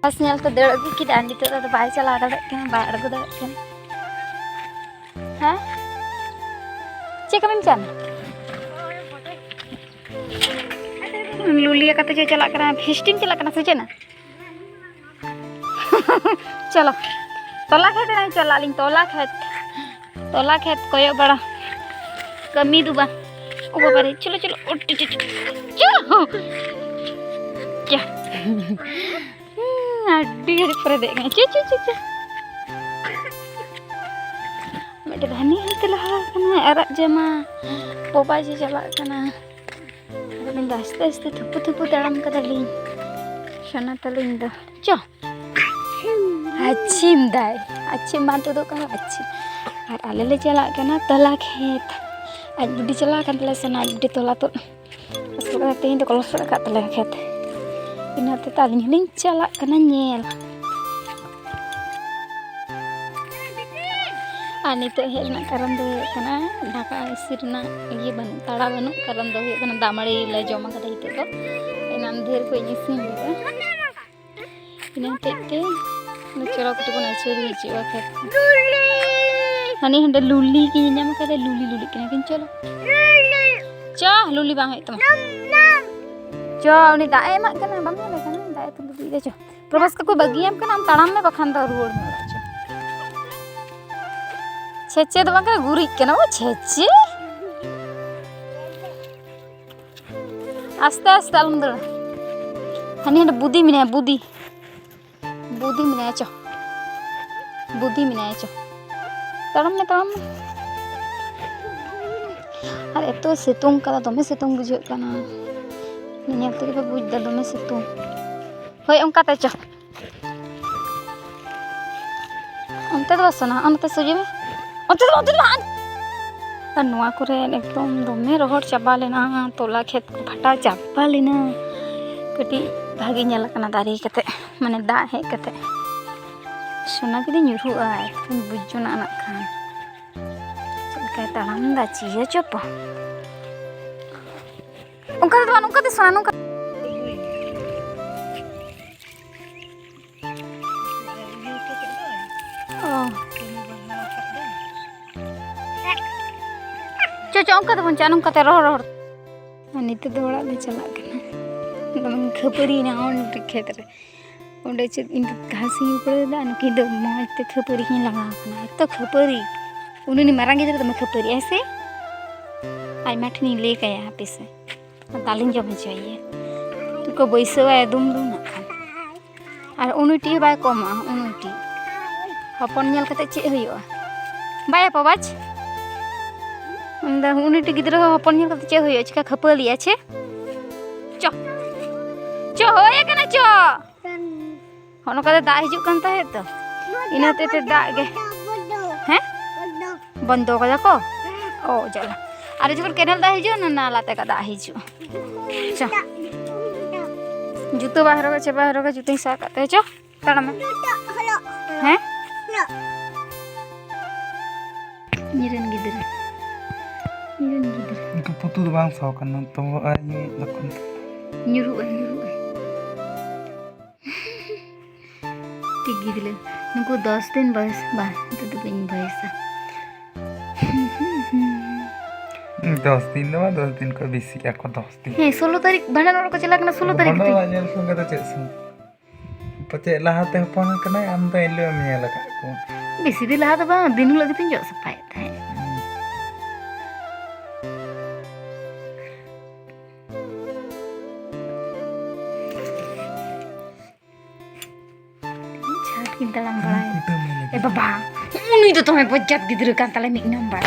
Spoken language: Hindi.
बस नेलते दड़ अगु किदा नितो दा बाय चला दाड़े कन बाय अड़गु दाड़े कन हां चेक करें चल लुलिया कते जो चला करा फिस्टिंग चला कना से चना चलो तोला खेत नहीं चला लिंग तोला खेत कोयो बड़ा कमी दुबा ओ बाबा रे चलो चलो उठ चलो क्या अड्डी पर दे गए ची ची ची ची मेटे धनी हते लहा कना अरग जमा पोपा जी चला कना अरे आस्ते आस्ते थुपु थुपु तड़म कदलिंग शना तलिंग दो चो अच्छीम दाई अच्छीम मातु दो कहा अच्छी और आले ले चला कना तला खेत आज बुढ़ी चला कन तले सना बुढ़ी तोला तो असल तें तो कलस का तले खेत इनाते तालिंग लिंग चला कना nyel नितो हेलना कारण दो कना ढाका सिरना ये बन ताड़ा बनु कारण दो कना दामड़ी ले जमा कदा हितो दो इनाम ढेर को इसिन लेगा इनाते ते चलो कटी को नाचुरी हिजुआ खेत हनी हंडे लुली की ᱧᱟᱢ कदे लुली कना किन चलो चा लुली बांग है तुम चा उनी दा एमा कना बांग ले कना दा तो लुली दे चा प्रवास का कोई बगियाम कना हम ताड़ाम में बखान दा रुड़ में चा छेचे तो बांग गुरी कना वो छेचे आस्ते आस्ते अलमदड़ हनी हंडे बुदी मिने बुदी मिने चा बुदी मिने चा ताड़म में अरे तो सितुंग का दमे सितुंग बुझे कना नियम तक पे बुझ दा दमे सितुंग होय उनका ते चा अंते तो बसना अंते सुजी में अंते नवा करे एकदम दमे रोहड़ चाबा लेना तोला खेत को फटा चाबा लेना कटी भागी नेल कना दारी कते माने दा हे कते सोना कदी nyuruआ बुझुना ना खान चलके ताड़ाम दा चिया चप उनका ते सोना उनका चो उनका तो पंचान उनका ते रोहड़ नित दो ओड़ा ले चला कना दम खपरी ना उन खेत रे ओंडे चे इन घास ही पड़े दा नुकी दो मौज ते खपरी ही लगा कना तो खपरी उन्होंने मारा गिदर तो मैं खपरी ऐसे आई मैठनी ले गया यहाँ पे से तालिंग जमे चाहिए तुको बैसवा दुम ना खान और उन्नीटी बाय कमा उन्नीटी हपन नेल कते चे हुआ बाय पबाच उन्नीटी गिदर हपन नेल कते चे हुआ चिका खपली अच्छे चो चो होए कना चो होनो कते दा हिजुक कान ताहे तो इनाते ते दा गे हैं बंदो कदा को ओ जाला अरे जो केनल दा हिजु ना नाला ते कदा हिजु च जूतो बाहर का जूते सा काते चो ताड़ा में हैं निरन गिदर इनका पुतु दो बांग साव कन तो आनी Lakhan nyuruh tinggi dulu nunggu 10 दिन बस bah itu tuh pengen bahasa 10 दिन ना 10 दिन का बेसी ako 10 दिन हे 16 तारीख भांडन orang ko चला kena 16 तारीख itu banyak sungai tu cek sun pace lahat teh pon kena am tu elu amnya laka ko बेसी दिन lahat bang दिन lagi tunjuk sampai teh kita lambai. Baba, ini tuh tuh bocat gitu kan tali mik nomor.